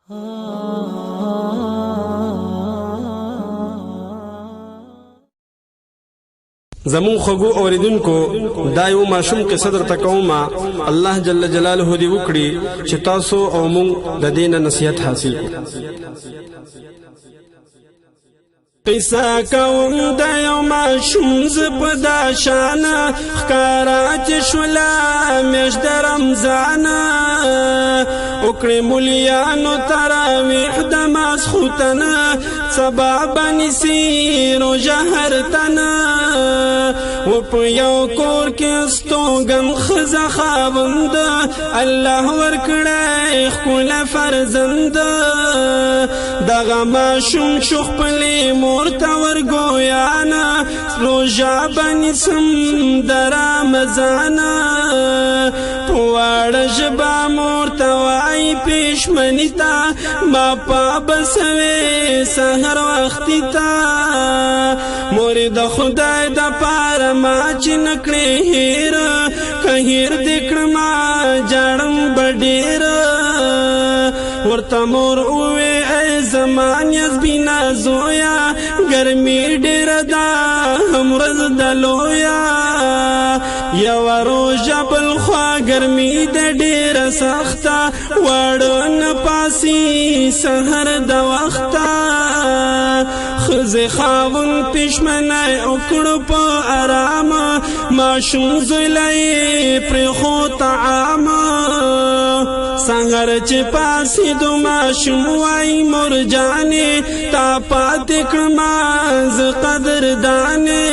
زمون خغو اوریدونکو دا یو ماشوم قصه درته کومه الله جل جلاله دې وکړي چې تاسو او مونږ د دین نصیحت حاصل کړو. قصه کوم د یو ماشوم زپ دا شان ښکارات شولا میاشت د رمضان وکړې مولیانو تراویح د ماسخوتن سبا بنسي روژه هر تن و په یو کور کې ستوګن ښځه خاوند الله ورکړی ښکلی فرزند دغه ماشوم شو خپلې مور ته ورګویانه روژه به نیسم د رمضان په واړه ژبه مور ته وایي پېشمني ته ما پابه سوې سحر وختي ته مورې د خدای دپاره ما چې نه کړې هېر که هېر دې کړمه جاړم به ډېر ورته مور ووې ای زما نیازبینه زویه ګرمي ډېره ده هم ورځ د لویه یوه روژه بل خوا ګرمي ده ډېره سخته واړه نه پاسي سحر د وخته ښځې خاوند پېشمنی وکړو په ارامه ماشوم زویله یې پرېښود طعامه سحر چې پاسېدو ماشوم وایي مور جانې تا پاتې کړمه زه قدردانې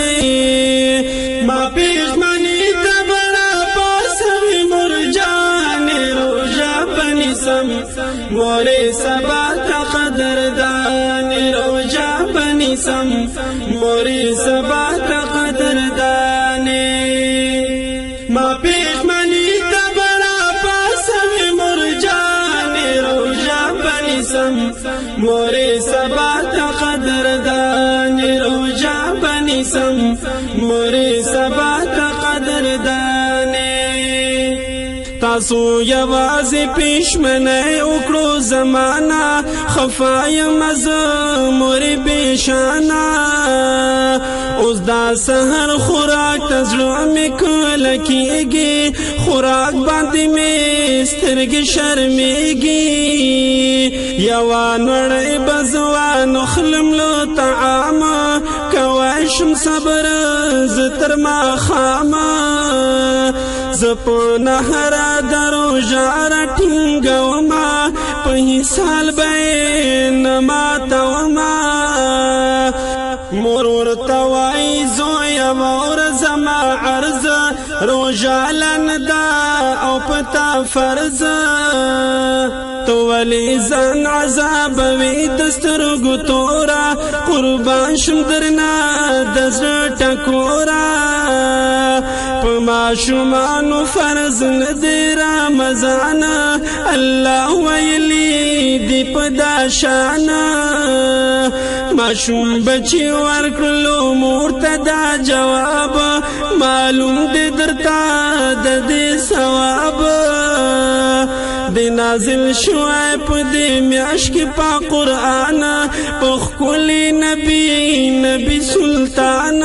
ما پېشمني ته به راپاڅوې مور جانې روژه به نیسم مورې سبا ته قدردانې روژه به نیسم مورې سبا ته قدردانې ما پېشمني ته به راپاڅوې مور جانې روژه به نیسم مورې سبا ته قدردانې روژه به نیسم مورې سبا ته قدردانې تاسو یوازې پېشمنی وکړو زمانه خفا یم زه مورې بېشانه اوس دا سحر خوراک ته زړه مې کله کېږي خوراک باندې مې سترګې شرمېږي یوه نړۍ به زه وانخلم له طعامه کوی شم صبر زه تر ماښامه زه په نهره د روژه راټینګومه په حسال به یې نه ماتومه مور ورته وایي زویه واوره زما عرضه روژه لن ده او په تا فرضه تو ولې ځان عذابوې د سترګو توره قربان شم درنه د زړه ټکوره په ماشومانو فرض نه دی رمضان الله ویلي دی په دا شانه ماشوم بچي ورکړلو مور ته دا جواب معلوم دی درته د دې ثواب دی نازل شوی په دې میاشت کې په قرآن په ښکلي نبي سلطان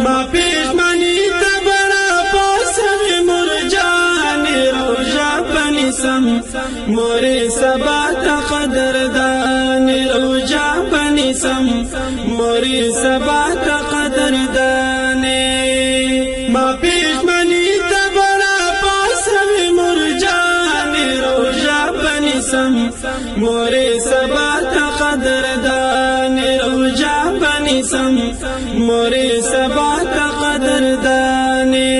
ما پېشمني ته به راپاڅوې مور جانې روژه به نیسم مورې سبا ته قدردانې روژه به نیسم مورې سبا ته قدردانې ما پېشمني ته به راپاڅوې مور جانې روژه به نیسم مورې سبا ته قدردانې روژه به نیسم مورې سبا ته قدردانې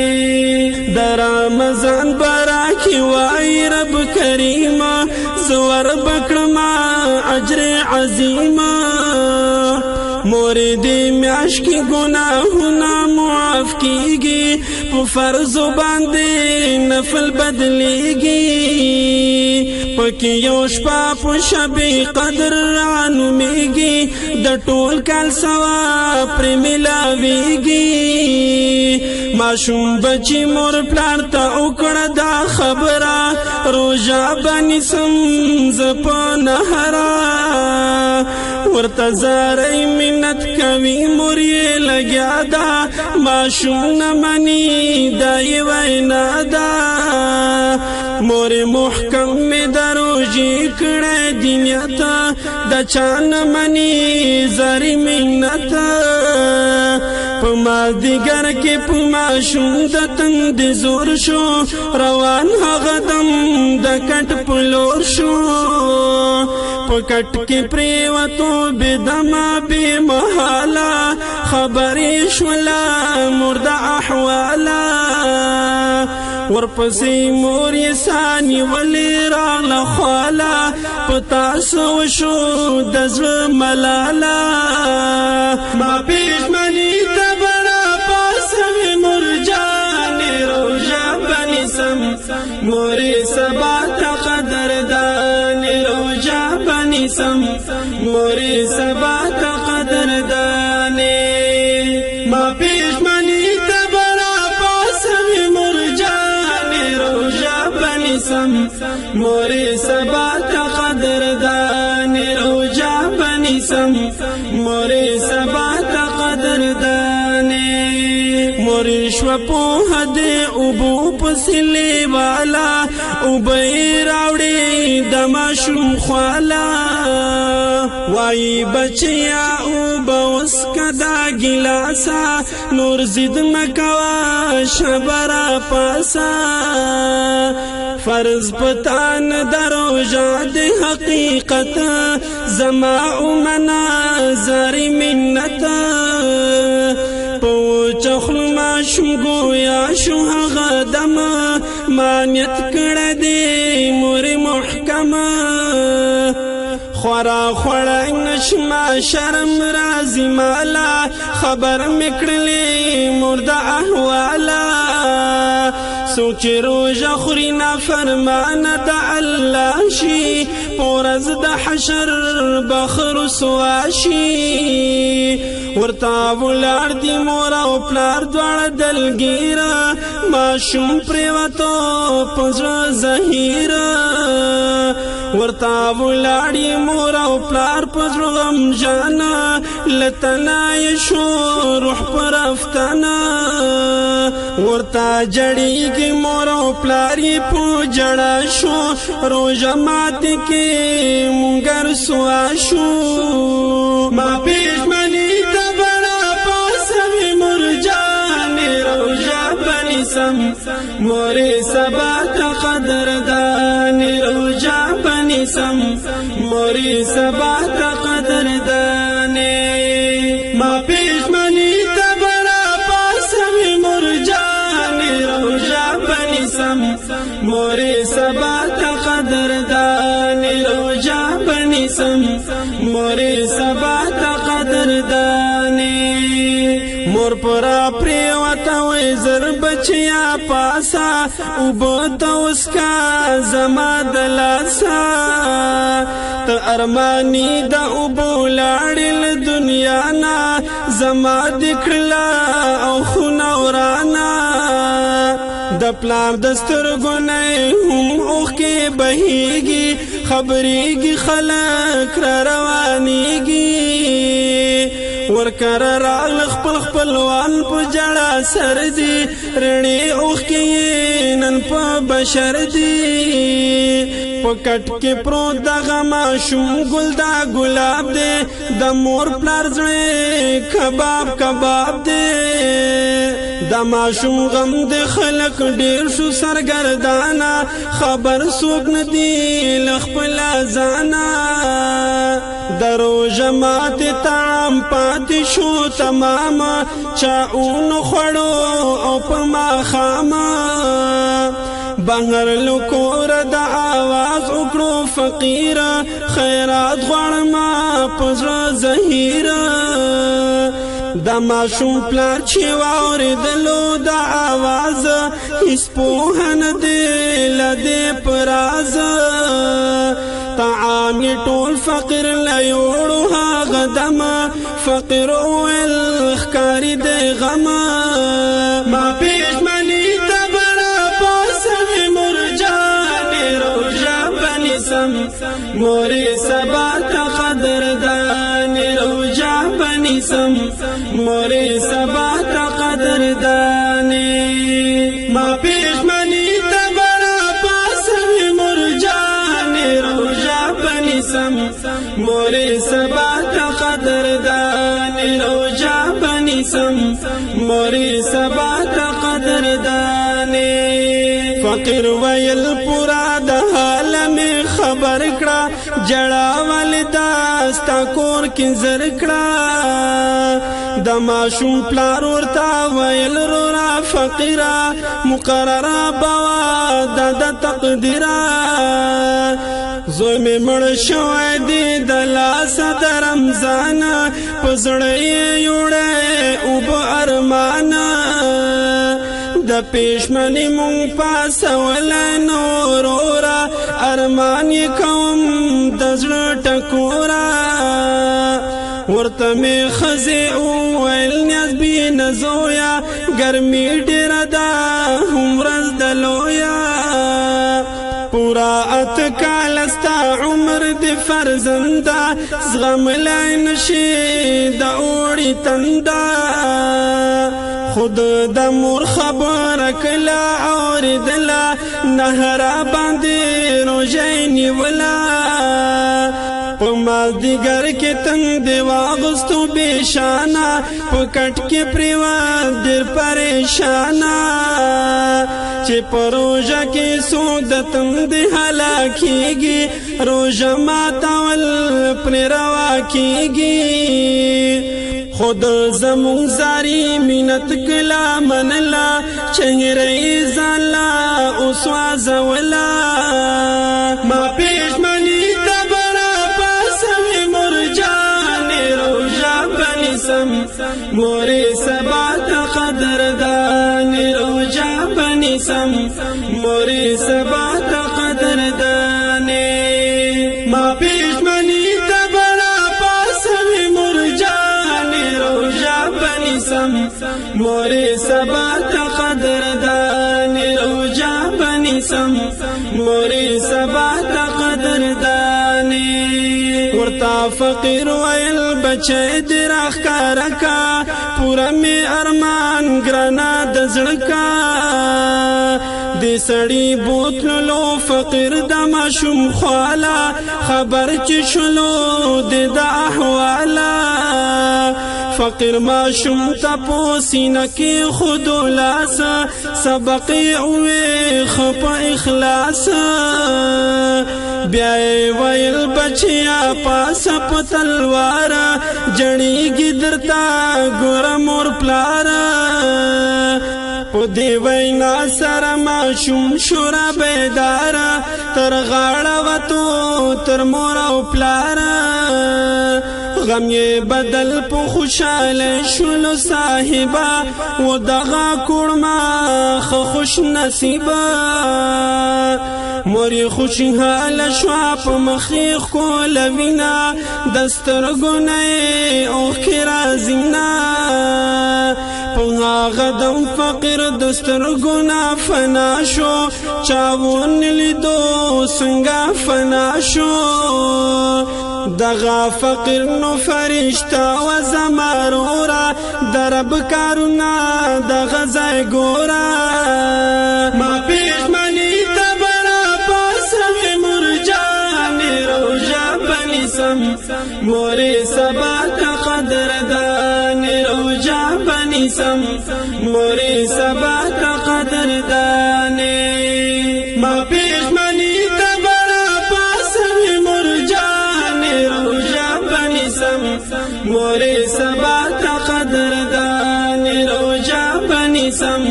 د رمضان برکې وایي رب کریمه زه وربکړمه اجر عظیمه مورد میاش کی گناہونا معاف کیگی پو فرض باندې نفل بدلیگی پکی یوش پاپو شبی قدر رانو میگی د ټول کال ثواب پر ملاویگی ماشوم بچی مور پلار تا وکړه دا خبره روژه بنی سم زپا نهرا ورته زارۍ منت کوي مور یې لګیا ده ماشوم نه مني دا یې وینا ده مور محکم مې د روژې کړی دی نیت د چا نه مني زارۍ منت په مازدیګر کې په ماشوم د تندې زور شو روان هغه دم د کټ په لور شو په کټ کې پریوتو بېدمه بې محاله خبرې شوله مرد احواله ورپسې مور یې ساني ولې راغله خواله په تاسو وشو د زړه ملاله ما پېشمني ته بړه پاسوې مور جانې روژه بنې سم مورې سبا ته قدردانې روژه بنې سم مورې سبا ته قدردانې ما پېشمني ته بړه پاسوې مور جانې روژه بنې سم مورې سبا ته قدردانې روژه بنې سم مورې سبا ته قدردانې مورې شوه پوهه دې اوبو پسې لیواله اوبه یې راوړې د ماشوم خواله وایي بچیا اوبه وڅښه دا ګیلاسه نور ضد مه کوه شبه راپاسه فرض پتان د روژه د حقیقت زما اومنه زارۍ منت په وچه خوله ماشوم ګویا شو هغه دمه ما نیت کړی دی مورې محکمه خورا خوړی نشمه شرم راځي ماله خبر مې کړلې مور د احواله څوک چې روژه خوري نافرمانه د الله شي په ورځ د حشر بخ رسوا شي ورته ولاړ دي مور او پلار دواړه دلګیره ماشوم پرېوتو په زړه زهیره ورته ولاړ یې مور او پلار په زړه غمژانه له تنه یې شو روح پر افتنه ورته جړېږي مور او پلار یې په جړه شو روژه ماتې کې مونږ رسوا شو ما پېشمني ته بړه پاسوې مور جانې روژه بنې سم مورې سبا ته قدردانې روژه بنې سم مورې سبا ته قدردانې ما پېشمني ته بړه پاسوې مور جانې روژه بنې سم مورې سبا ته قدردانې روژه بنې سم مورې سبا ته قدردانې مور پرا پریوته وې زر بچیا پاسا اوبه ته وڅښه زما د لاسه ته ارماني د اوبو لاړې له دنیا نه زما دې کړله او خونه ورانه د پلار د سترګو نه هم اوښکې بهیږي خبرېږي خلک را روانېږي ورکره راغله خپل خپلوان په جړه سر دي رڼې اوښکې نن په بشر دي په کټ کې پروت دغه ماشوم ګل دا ګلاب دی د مور پلار زړه کباب کباب دی د ماشوم غم د خلک ډیر شو سرګردانه خبر څوک نه دی له خپله ځانه د روژه ماتې طعام پاتې شو تمامه چا اونو خوړو او په ماښامه بهر لکور د آواز وکړو فقیر خیرات غواړم پزړه زهیره دا ماشوم پلار چې واورېدلو د آواز هیڅ پوهه نه دی له دې پراز طعام یې ټول فقیر له یوړو هغه دمه فقیر وویل ښکاري دی غمه ما پېشمني ته برابر سوې مرجانې روژه به نیسم مورې سبا ته قدردانې روژه به نیسم مورې سبا ته قدردانې ما پېشمني ته برابر سوې مرجانې روژه به نیسم مورې سبا ته قدردانې روژه به نیسم مورې سبا ته قدردانې فقیر ویل پورا د حال مې خبر کړه جړا والدا ستا کور کې زر کړه د ماشوم پلار ورته ویل رورا فقیره مقرره بوا د تقدیره زوی مې مړ شوی دی د لاسه د رمضان په زړه یې یوړی اوبه ارمانه د پېشمني مونږ پاسولی نورورا ارمان یې کوم د زړه ټکوره ورته مې ښځې وویل نیاز بینه زویه ګرمي ډېره ده هم ورځ د لویه پورا اتکال ستا عمر دی فرزنده زغملی نشي د اوړي تنده خود د مور خبره کله اورېدله نهره باندې روژه نیوله په مازدیګر کې تندې واغوستو بېشانه په کټ کې پرېوت ډېر پریشانه چې په روژه کې څوک د تندې هلاکېږي روژه ماتول پرې روا کېږي خود زمون زاری مینت کلا منلا چهره زالا اوسوازولا ما پېشمني ته برابر سوې مرجانې روژه به نیسم مورې سبا ته قدردانې روژه به نیسم مورې سبا ته قدردانې ما پېشمني ته برابر سوې مرجانې روژه به نیسم مورې سبا ته قدردانې روژه به نیسم مورې سبا ته قدردانې ورته فقیر ویل بچی دې راښکاره کا پوره مې ارمان ګرانه د زړه کا دې سړي بوتللو فقیر د ماشوم خواله خبر چې شلو دې د احواله فقیر ماشوم ته په سینه کې خودو لاس سبق یې وویښ په اخلاص بیا یې ویل بچیا پاسه په تلواره جړېږي درته ګوره مور پلاره په دې وینا سره ماشوم شوره بیداره تر غاړه وتو تر مور او پلاره غم یې بدل په خوشاله شولو صاحبه و دغه کوړما ښه خوش نصیبه مور یې خوشحاله شوه په مخ یې ښکوله وینه د سترګو نه یې اوښکې راځینه په هغه دم فقیر د سترګو نه فنا شو چا ونه لیدو څنګه فنا شو دغه فقیر نو فرشته و زمرورا درب کارونه دغه ځای ګوره ما پېشمني ته برابر سوې مرجانې روژه به نیسم مورې سبا ته قدردانې روژه به نیسم مورې سبا ته قدردانې ما پېشمني ته برابر سوې مرجانې روژه به نیسم مورې سبا ته قدردانې روژه به نیسم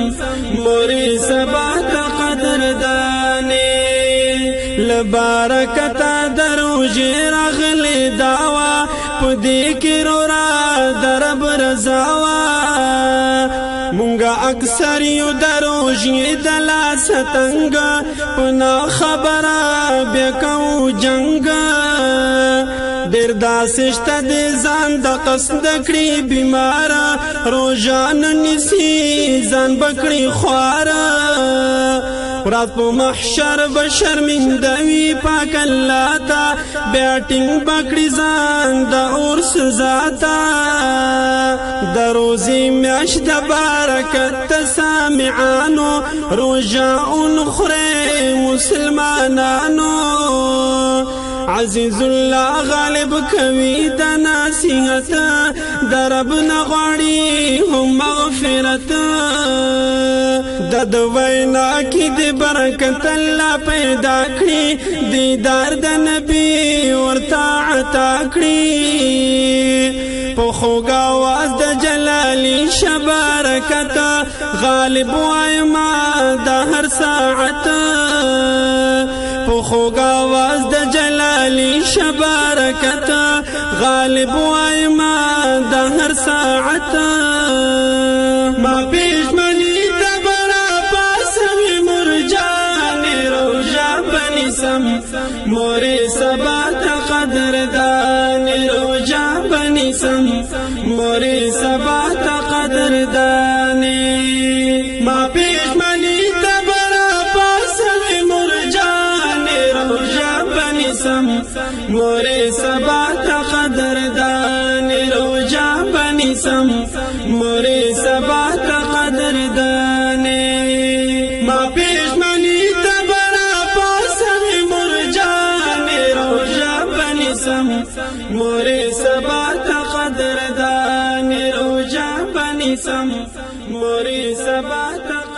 مورې سبا ته قدردانې برکت دروژې راغلی داوا پدې کې را درب رضاوا مونږه اکثر یو دروژې د لاس تنګ پنا خبره بیا کو جنگ ډېر داسې شته د ځان د قصد کړي بیماره روژان نیسي ځان بکړي خواره ورځ په محشر به شرمنده وي پاک الله ته بیا ټینګ بکړي ځان د اور سزا ته د روزې میاشت د برکت سامعانو روژه ونخورئ مسلمانانو عزیز الله غالب کوي د نصیحت د رب نه غواړي هم مغفرت د وینا کې د برکت الله پیدا کړي دیدار د نبی ورته عطا کړي په خوږ آواز د جلالي شبرکت غالب وایما د هر ساعت په خوږ آواز د جلالي شبرکت غالب وایما د هر ساعت ما پېژمني ته برا پاسوي مرجان روژه بنیسم مورې سبا ته قدردان روژه بنیسم مورې سبا ته قدردان ما پېژمني ته برا پاسوي مرجان روژه بنیسم مورې سبا ته قدردان روژه بنیسم مورې سبا ته قدردان ما پېژمني ته برا پاسوي مرجان روژه بنیسم مورې سبا ته قدردان روژه بنیسم مورې سبا ته